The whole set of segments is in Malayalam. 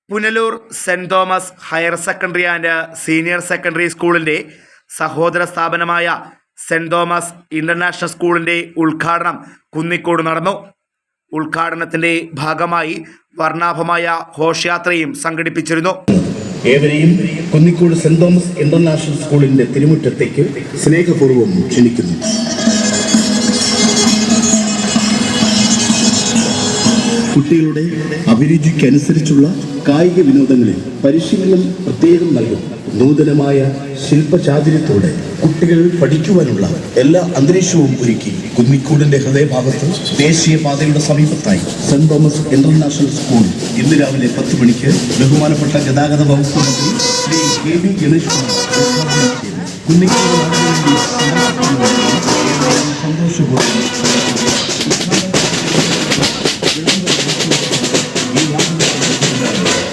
Punalur saint Thomas higher secondary and senior secondary സ്കൂളിൻ്റെ സഹോദര സ്ഥാപനമായ സെന്റ് തോമസ് ഇന്റർനാഷണൽ സ്കൂളിൻ്റെ ഉദ്ഘാടനം കുന്നിക്കോട് നടന്നു. ഉദ്ഘാടനത്തിൻ്റെ ഭാഗമായി വർണ്ണാഭമായ ഘോഷയാത്രയും സംഘടിപ്പിച്ചിരുന്നു. ഏവരെയും കുന്നിക്കോട് സെന്റ് തോമസ് ഇന്റർനാഷണൽ സ്കൂളിൻ്റെ തിരുമുറ്റത്തേക്ക് സ്നേഹപൂർവ്വം ക്ഷണിക്കുന്നു. കുട്ടികളുടെ അഭിരുചിക്കനുസരിച്ചുള്ള കായിക വിനോദങ്ങളിൽ പരിശീലനം പ്രത്യേകം നൽകും. നൂതനമായ ശില്പചാതുര്യത്തോടെ കുട്ടികൾ പഠിക്കുവാനുള്ള എല്ലാ അന്തരീക്ഷവും ഒരുക്കി കുന്നിക്കോടിന്റെ ഹൃദയഭാഗത്ത് ദേശീയപാതയുടെ സമീപത്തായി സെന്റ് തോമസ് ഇന്റർനാഷണൽ സ്കൂൾ ഇന്ന് രാവിലെ 10 മണിക്ക് ബഹുമാനപ്പെട്ട ഗതാഗത വകുപ്പ് മന്ത്രി ശ്രീ KB ഗണേഷ് കുന്നിക്കോട് നാടിനു വേണ്ടി സന്തോഷപൂർവ്വം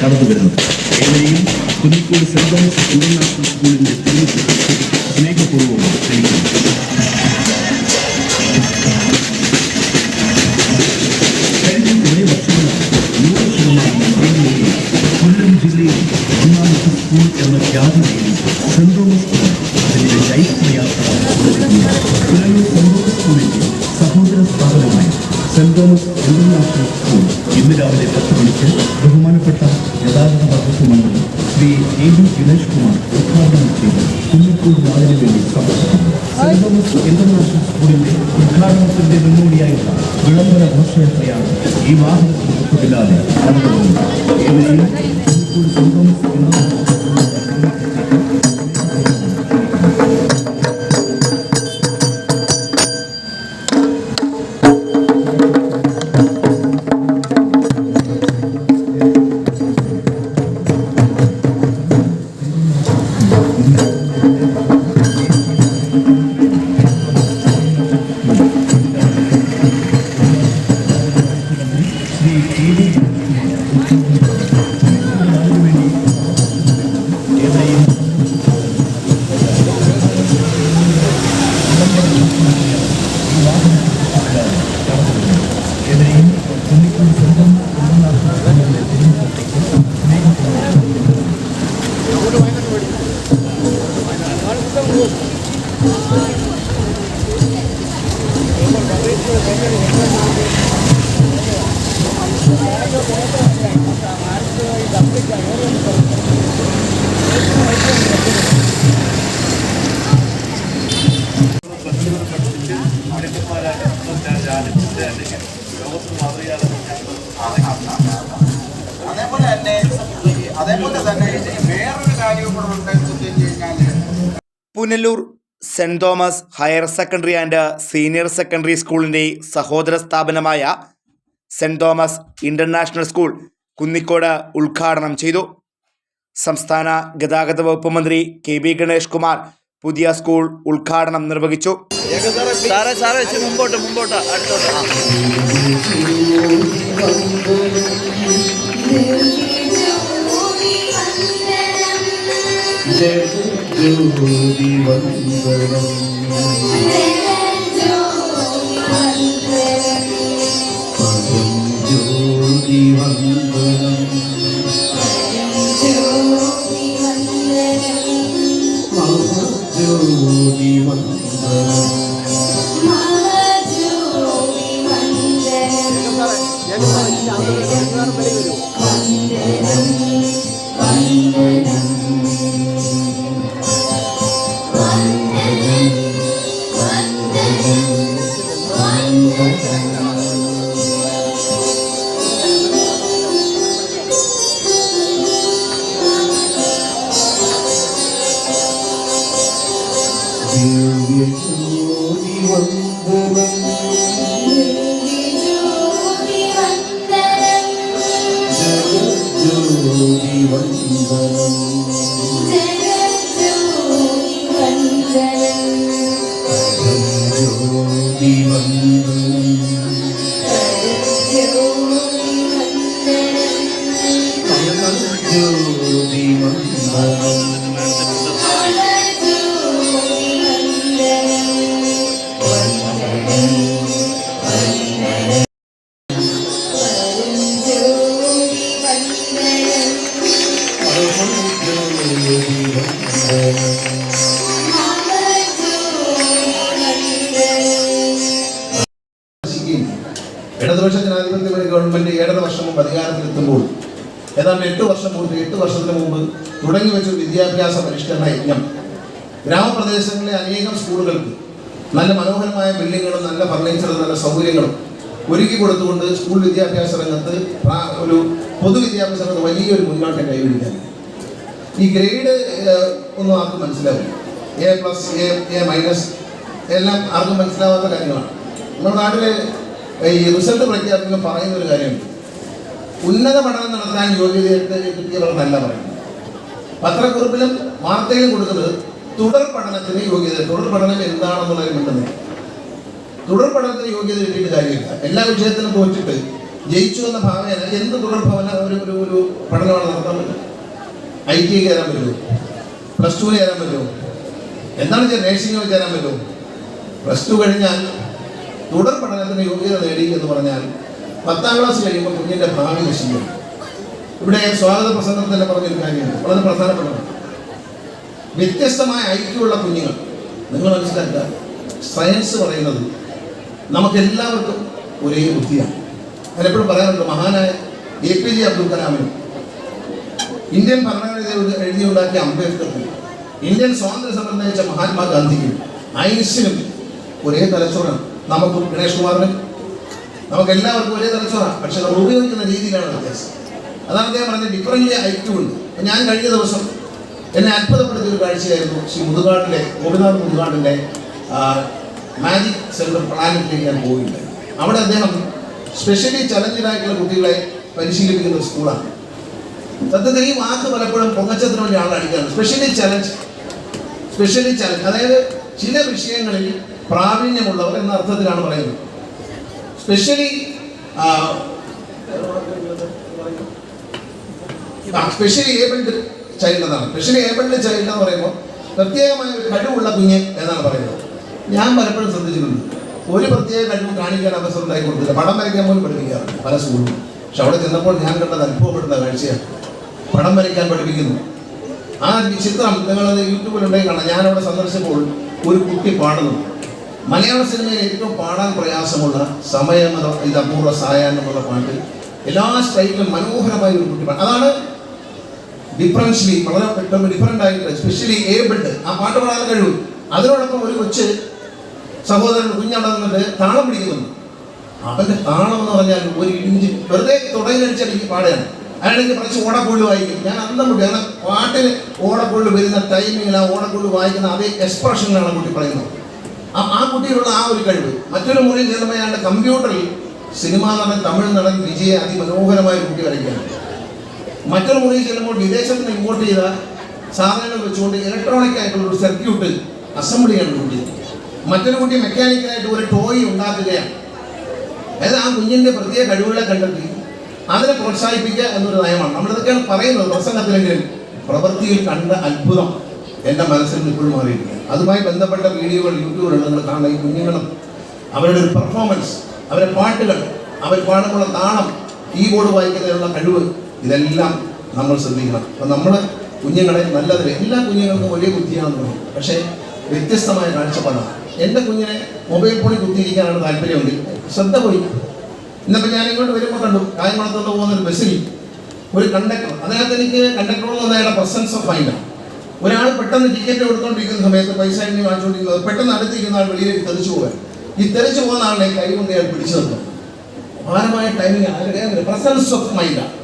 കടന്നു വരുന്നത്. ഏവരെയും കുന്നിക്കോട് സെന്റ് തോമസ് ഇന്റർനാഷണൽ സ്കൂളിന്റെ തിരുമുറ്റത്തേക്ക് സ്നേഹപൂർവ്വം ക്ഷണിക്കുന്നു. കഴിഞ്ഞ കുറേ വർഷങ്ങളായി 100% കൊല്ലം ജില്ലയിൽ ഒന്നാമത്തെ സ്കൂൾ എന്ന ഖ്യാതി നേടി സെന്റ് തോമസ് സ്കൂൾ അതിന്റെ ചൈത്രയാത്ര പുനലൂർ സെന്റ് തോമസ് സ്കൂളിന്റെ സഹോദര സ്ഥാപനമായ സെന്റ് തോമസ് ഇന്റർനാഷണൽ സ്കൂൾ ഇന്ന് രാവിലെ 10 മണിക്ക് ബഹുമാനപ്പെട്ട ഗതാഗത വകുപ്പ് മന്ത്രി ശ്രീ KB ഗണേഷ് കുമാർ ഉദ്ഘാടനം ചെയ്ത് കുന്നിക്കോട് നാടിനു വേണ്ടി സമർപ്പിക്കുന്നു. സെന്റ് തോമസ് ഇന്റർനാഷണൽ സ്കൂളിന്റെ ഉദ്ഘാടനത്തിന്റെ മുന്നോടിയായുള്ള വിളംബര ഘോഷയാത്രയാണ് ഈ വാഹനത്തിന് പിന്നാലെ നടന്നുവരുന്നത്. ഏവരെയും Kunnicode saint Thomas international Punalur saint Thomas higher secondary and senior secondary സ്കൂളിൻ്റെ സഹോദര സ്ഥാപനമായ saint Thomas international school Kunnicode ഉദ്ഘാടനം ചെയ്തു. സംസ്ഥാന ഗതാഗത വകുപ്പ് മന്ത്രി KB ഗണേഷ് കുമാർ പുതിയ സ്കൂൾ ഉദ്ഘാടനം നിർവഹിച്ചു. ജഗജ്യോതി വന്ദനം പരംജ്യോതി വന്ദനം മഹാജ്യോതി വന്ദനം ഇടതുപക്ഷ ജനാധിപത്യ ഗവൺമെന്റ് 7.5 വർഷം മുമ്പ് അധികാരത്തിലെത്തുമ്പോൾ ഏതാണ്ട് 8 വർഷം മുമ്പ് 8 വർഷത്തിന് മുമ്പ് തുടങ്ങി വെച്ച വിദ്യാഭ്യാസ പരിഷ്കരണ യജ്ഞം ഗ്രാമപ്രദേശങ്ങളിലെ അനേകം സ്കൂളുകൾക്ക് നല്ല മനോഹരമായ ബിൽഡിങ്ങുകളും നല്ല ഫർണിച്ചറും നല്ല സൗകര്യങ്ങളും ഒരുക്കി കൊടുത്തുകൊണ്ട് സ്കൂൾ വിദ്യാഭ്യാസ രംഗത്ത് ഒരു പൊതുവിദ്യാഭ്യാസ രംഗത്ത് വലിയൊരു മുന്നോട്ടം കൈവരിക്കാൻ. ഈ ഗ്രേഡ് ഒന്നും ആർക്കും മനസ്സിലാവില്ല. A+, A- എല്ലാം ആർക്കും മനസ്സിലാവാത്ത കാര്യങ്ങളാണ്. നമ്മുടെ നാട്ടിലെ ഈ റിസൾട്ട് പ്രഖ്യാപിക്കുമ്പോൾ പറയുന്ന ഒരു കാര്യമുണ്ട്. ഉന്നത പഠനം നടത്താൻ യോഗ്യത കിട്ടിയവരെന്നല്ല പറയുന്നത്. പത്രക്കുറിപ്പിലും വാർത്തയിലും കൊടുക്കുന്നത് തുടർ പഠനത്തിന് യോഗ്യത. തുടർ പഠനം എന്താണെന്നുള്ളത് മിണ്ടുന്നത്. തുടർ പഠനത്തിന് യോഗ്യത കിട്ടിയിട്ട് കാര്യമില്ല. എല്ലാ വിഷയത്തിലും തോറ്റിട്ട് ജയിച്ചു എന്ന ഭാവന എന്ത് തുടർ ഭവന ഒരു പഠനമാണ് നടത്താൻ പറ്റും? IT കയറാൻ പറ്റുമോ? +2 കയറാൻ പറ്റുമോ? എന്താണ് നേഴ്സിംഗ് ചേരാൻ പറ്റുമോ? +2 കഴിഞ്ഞാൽ തുടർ പഠനത്തിന് യോഗ്യത നേടി എന്ന് പറഞ്ഞാൽ 10ാം ക്ലാസ് കഴിയുമ്പോൾ കുഞ്ഞിൻ്റെ ഭാവി നശിക്കും. ഇവിടെ സ്വാഗത പ്രസംഗത്തിൽ തന്നെ പറഞ്ഞൊരു കാര്യമുണ്ട്, വളരെ പ്രധാനപ്പെട്ടതാണ്. വ്യത്യസ്തമായ ഐക്യമുള്ള കുഞ്ഞുങ്ങൾ. നിങ്ങൾ മനസ്സിലാക്കുക, സയൻസ് പറയുന്നത് നമുക്കെല്ലാവർക്കും ഒരേ ബുദ്ധിയാണ്. ഞാൻ എപ്പോഴും പറയാറുണ്ട്, മഹാനായ APJ അബ്ദുൽ കലാമിനും ഇന്ത്യൻ ഭരണഘടന എഴുതിയുണ്ടാക്കിയ അംബേദ്കർക്കും ഇന്ത്യൻ സ്വാതന്ത്ര്യ സമരം നയിച്ച മഹാത്മാഗാന്ധിക്കും ഐൻസ്റ്റീനും ഒരേ തലച്ചോറാണ്. നമുക്കും ഗണേഷ് കുമാറിനും നമുക്കെല്ലാവർക്കും ഒരേ തലച്ചോറാണ്. പക്ഷെ നമ്മൾ ഉപയോഗിക്കുന്ന രീതിയിലാണ് വ്യത്യാസം. അതാണ് അദ്ദേഹം പറഞ്ഞത്, ഡിഫറൻറ്റ്ലി ഐക്യമുണ്ട്. ഞാൻ കഴിഞ്ഞ ദിവസം എന്നെ അത്ഭുതപ്പെടുത്തിയ ഒരു കാഴ്ചയായിരുന്നു ശ്രീ മുതുകാടിലെ ഗോപിനാഥ് മുതുകാടിൻ്റെ മാജിക് സെൻറ്റർ പ്ലാനറ്റിലേക്ക് ഞാൻ പോവുകയുണ്ടായി. അവിടെ അദ്ദേഹം സ്പെഷ്യലി ചലഞ്ചിലായിട്ടുള്ള കുട്ടികളെ പരിശീലിപ്പിക്കുന്ന ഒരു സ്കൂളാണ്. സത്യത്തിൽ ഈ വാക്ക് പലപ്പോഴും പൊങ്ങച്ചത്തിന് വേണ്ടി ആളടിക്കാറുണ്ട്. സ്പെഷ്യലി ചലഞ്ച്, അതായത് ചില വിഷയങ്ങളിൽ പ്രാവീണ്യമുള്ളവർ എന്ന അർത്ഥത്തിലാണ് പറയുന്നത്. സ്പെഷ്യലി ഏബിൾഡ് ചൈൽഡ് എന്നാണ്. സ്പെഷ്യലി ഏബിൾഡ് ചൈൽഡ് എന്ന് പറയുമ്പോൾ പ്രത്യേകമായ ഒരു കഴിവുള്ള കുഞ്ഞ് എന്നാണ് പറയുന്നത്. ഞാൻ പലപ്പോഴും ശ്രദ്ധിച്ചിട്ടുണ്ട്, ഒരു പ്രത്യേക കഴിവ് കാണിക്കാൻ അവസരം ഉണ്ടായി കൊടുത്തില്ല. പടം വരയ്ക്കാൻ പോലും പഠിപ്പിക്കാറുണ്ട് പല സ്കൂളിലും. പക്ഷെ അവിടെ ചെന്നപ്പോൾ ഞാൻ കണ്ടത് അനുഭവപ്പെടുന്ന കാഴ്ചയാണ്. പടം വരയ്ക്കാൻ പഠിപ്പിക്കുന്നു. ആ ചിത്രം നിങ്ങളത് യൂട്യൂബിലുണ്ടെങ്കിൽ കാണാം. ഞാനവിടെ സന്ദർശിച്ചപ്പോൾ ഒരു കുട്ടി പാടുന്നു. മലയാള സിനിമയിൽ ഏറ്റവും പാടാൻ പ്രയാസമുള്ള സമയമത ഇത് അപൂർവ സായാഹ്നം എന്നുള്ള പാട്ട് എല്ലാ സ്റ്റൈലിലും മനോഹരമായ ഒരു കുട്ടി പാട്ട്. അതാണ് ഡിഫറൻഷ്യലി വളരെ പെട്ടെന്ന് ഡിഫറൻ്റ് ആയിട്ട് സ്പെഷ്യലി ഏബിൾഡ് ആ പാട്ട് പാടാൻ കഴിവ്. അതിനോടൊപ്പം ഒരു കൊച്ച് സഹോദരൻ കുഞ്ഞവിടെ നിന്നിട്ട് താളം പിടിക്കുന്നുണ്ട്. അവൻ്റെ താളം എന്ന് പറഞ്ഞാൽ ഒരു ഇഞ്ച് വെറുതെ തുടങ്ങിലടിച്ചടിക്ക് പാടുകയാണ്. അയാളെനിക്ക് കുറച്ച് ഓടക്കുള്ളു വായിക്കും. ഞാൻ അന്തം വിട്ടു. കാരണം പാട്ടിൽ ഓടക്കുള്ളു വരുന്ന ടൈമിങ്ങിൽ ആ ഓടക്കുള്ളു വായിക്കുന്ന അതേ എക്സ്പ്രഷനിലാണ് കുട്ടി പറയുന്നത്. ആ കുട്ടിയിലുള്ള ആ ഒരു കഴിവ്. മറ്റൊരു മുറിയിൽ ചെല്ലുമ്പോൾ അയാളുടെ കമ്പ്യൂട്ടറിൽ സിനിമാ നടൻ, തമിഴ് നടൻ വിജയ അതിമനോഹരമായ കുട്ടി വരയ്ക്കുകയാണ്. മറ്റൊരു മുറിയിൽ ചെല്ലുമ്പോൾ വിദേശത്ത് നിന്ന് ഇമ്പോർട്ട് ചെയ്ത സാധനങ്ങൾ വെച്ചുകൊണ്ട് ഇലക്ട്രോണിക് ആയിട്ടുള്ള ഒരു സർക്യൂട്ട് അസംബ്ലി ആണ് കുട്ടി. മറ്റൊരു കുട്ടി മെക്കാനിക്കലായിട്ട് ഒരു ടോയ് ഉണ്ടാക്കുകയാണ്. അതായത് ആ കുഞ്ഞിൻ്റെ പ്രത്യേക കഴിവുകളെ കണ്ടെത്തി അതിനെ പ്രോത്സാഹിപ്പിക്കുക എന്നൊരു നയമാണ്. നമ്മളിതൊക്കെയാണ് പറയുന്നത് പ്രസംഗത്തിലെങ്കിലും പ്രവൃത്തിയിൽ കണ്ട അത്ഭുതം എൻ്റെ മനസ്സിൽ നിന്ന് ഇപ്പോഴും മാറിയിരിക്കുക. അതുമായി ബന്ധപ്പെട്ട വീഡിയോകൾ യൂട്യൂബിലുണ്ട്. നിങ്ങൾ കാണുന്ന ഈ കുഞ്ഞുങ്ങളും അവരുടെ ഒരു പെർഫോമൻസ്, അവരുടെ പാട്ടുകൾ, അവർ പാടുമ്പോൾ താളം, കീബോർഡ് വായിക്കുന്നതിനുള്ള കഴിവ്, ഇതെല്ലാം നമ്മൾ ശ്രദ്ധിക്കണം. അപ്പം നമ്മൾ കുഞ്ഞുങ്ങളെ നല്ലതിൽ എല്ലാ കുഞ്ഞുങ്ങൾക്കും ഒരേ ബുദ്ധിയാണെന്ന് പറയും. പക്ഷേ വ്യത്യസ്തമായ കാഴ്ചപ്പാടാണ്. എൻ്റെ കുഞ്ഞിനെ മൊബൈൽ ഫോണിൽ കുത്തിയിരിക്കാനാണ് താല്പര്യമുണ്ട്, ശ്രദ്ധ പോയി. ഇന്നിപ്പോൾ ഞാൻ ഇങ്ങോട്ട് വരുമ്പോൾ കണ്ടു, കായംകുളത്തുനിന്ന് പോകുന്നൊരു ബസ്സിൽ ഒരു കണ്ടക്ടർ, അതിനകത്ത് എനിക്ക് കണ്ടക്ടർ എന്ന് പറഞ്ഞാൽ പ്രസൻസ് ഓഫ് മൈൻഡാണ്. ഒരാൾ പെട്ടെന്ന് ടിക്കറ്റ് കൊടുത്തുകൊണ്ടിരിക്കുന്ന സമയത്ത് പൈസ എണ്ണി വാങ്ങിച്ചുകൊണ്ടിരിക്കുന്നത് പെട്ടെന്ന് അടുത്തിരിക്കുന്ന ആൾ വെളിയിലേക്ക് തെറിച്ചു പോകാൻ. ഈ തെറിച്ചു പോകുന്ന ആളിനെ കൈ കൊണ്ട് അയാൾ പിടിച്ചു നിർത്തും. ഭാരമായ ടൈമിങ് ആരുടെ പ്രസൻസ് ഓഫ് മൈൻഡാണ്,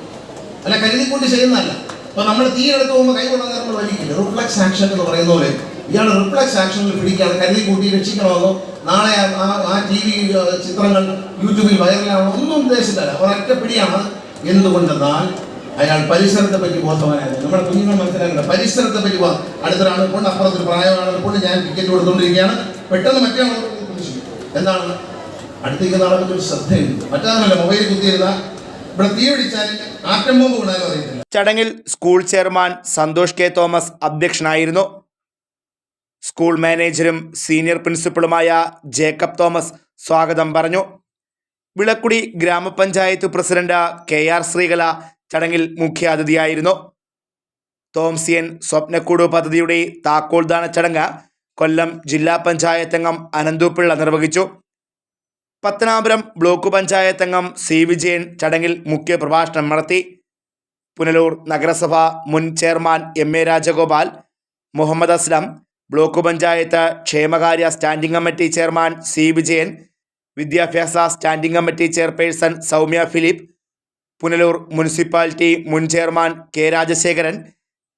അല്ല കരുതിക്കൊണ്ട് ചെയ്യുന്നതല്ല. അപ്പോൾ നമ്മൾ തീ എടുത്ത് പോകുമ്പോൾ കൈ കൊണ്ടാൽ നമ്മൾ വലിക്കില്ല. റിഫ്ലക്സ് ആക്ഷൻ എന്ന് പറയുന്ന പോലെ ഇയാൾ റിഫ്ലക്സ് ആക്ഷനിൽ പിടിക്കുകയാണ്. കരുതി കൂട്ടി രക്ഷിക്കണമെന്നോ നാളെ ആ TV ചിത്രങ്ങൾ യൂട്യൂബിൽ വൈറലാണോ ഒന്നും ഉദ്ദേശിച്ചില്ല. ഒരൊറ്റ പിടിയാണ്. എന്തുകൊണ്ടെന്നാൽ അയാൾ പരിസരത്തെ പറ്റി ബോധവാനായത്. നമ്മുടെ കുഞ്ഞുങ്ങൾ മനസ്സിലാക്കേണ്ട പരിസരത്തെ പറ്റി അടുത്തൊരാളെ കൊണ്ട് അപ്പുറത്തൊരു പ്രായമാണെന്ന് കൊണ്ട് ഞാൻ ടിക്കറ്റ് കൊടുത്തുകൊണ്ടിരിക്കുകയാണ്. പെട്ടെന്ന് മറ്റേ ആൾ പിടിച്ചു. എന്താണ് അടുത്തേക്കുന്ന ആളെ പറ്റി ഒരു ശ്രദ്ധയുണ്ട്. മറ്റൊന്നല്ല മൊബൈൽ കുത്തിയിരുന്ന ഇവിടെ തീ പിടിച്ചാൽ ആറ്റം ബോംബ് കൊണ്ടാലും അറിയത്തില്ല. ചടങ്ങിൽ school chairman Santhosh K. Thomas അധ്യക്ഷനായിരുന്നു. സ്കൂൾ മാനേജരും സീനിയർ പ്രിൻസിപ്പളുമായ ജേക്കബ് തോമസ് സ്വാഗതം പറഞ്ഞു. വിളക്കുടി ഗ്രാമപഞ്ചായത്ത് പ്രസിഡന്റ് KR ശ്രീകല ചടങ്ങിൽ മുഖ്യാതിഥിയായിരുന്നു. തോംസിയൻ സ്വപ്നക്കൂട് പദ്ധതിയുടെ താക്കോൽദാന ചടങ്ങ് കൊല്ലം ജില്ലാ പഞ്ചായത്ത് അംഗം അനന്തുപിള്ള നിർവഹിച്ചു. പത്തനാപുരം ബ്ലോക്ക് പഞ്ചായത്ത് അംഗം സി വിജയൻ ചടങ്ങിൽ മുഖ്യ പ്രഭാഷണം നടത്തി. പുനലൂർ നഗരസഭ മുൻ chairman M A. Rajagopal, Muhammad Aslam, block panchayat ക്ഷേമകാര്യ standing committee chairman C Vijayan, വിദ്യാഭ്യാസ standing committee chairperson Soumya Philip, Punalur municipality മുൻ ചെയർമാൻ കെ രാജശേഖരൻ,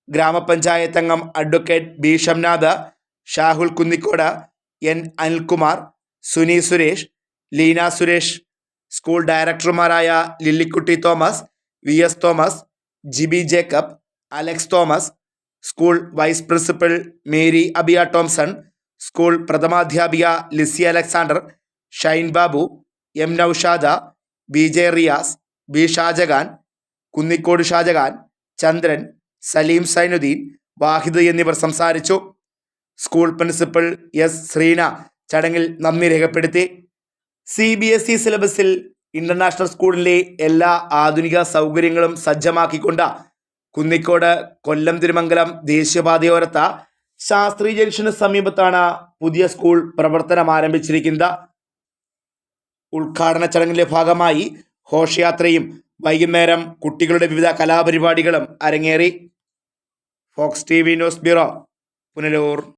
ഗ്രാമപഞ്ചായത്ത് അംഗം advocate B Shamnath, Shahul Kunnicode, N Anilkumar, Suni Suresh, Leena Suresh, school ഡയറക്ടർമാരായ Lillykutty Thomas, V S Thomas, Jibi Jacob, Alex Thomas, school vice principal Mary Abiya Tomson, school പ്രഥമാധ്യാപിക Lizzy Alexander, Shine Babu, M Noushad, B J Riyas, B Shah Jahan, Kunnicode Shah Jahan, ചന്ദ്രൻ, സലീം സൈനുദ്ദീൻ, വാഹിദ് എന്നിവർ സംസാരിച്ചു. സ്കൂൾ പ്രിൻസിപ്പൽ എസ് ശ്രീന ചടങ്ങിൽ നന്ദി രേഖപ്പെടുത്തി. CBSE സിലബസിൽ ഇന്റർനാഷണൽ സ്കൂളിലെ എല്ലാ ആധുനിക സൗകര്യങ്ങളും സജ്ജമാക്കിക്കൊണ്ട് കുന്നിക്കോട് കൊല്ലം തിരുമംഗലം ദേശീയപാതയോരത്ത ശാസ്ത്രി ജംഗ്ഷന് സമീപത്താണ് പുതിയ സ്കൂൾ പ്രവർത്തനം ആരംഭിച്ചിരിക്കുന്നത്. ഉദ്ഘാടന ചടങ്ങിന്റെ ഭാഗമായി ഘോഷയാത്രയും വൈകുന്നേരം കുട്ടികളുടെ വിവിധ കലാപരിപാടികളും അരങ്ങേറി. Fox TV news bureau, Punalur.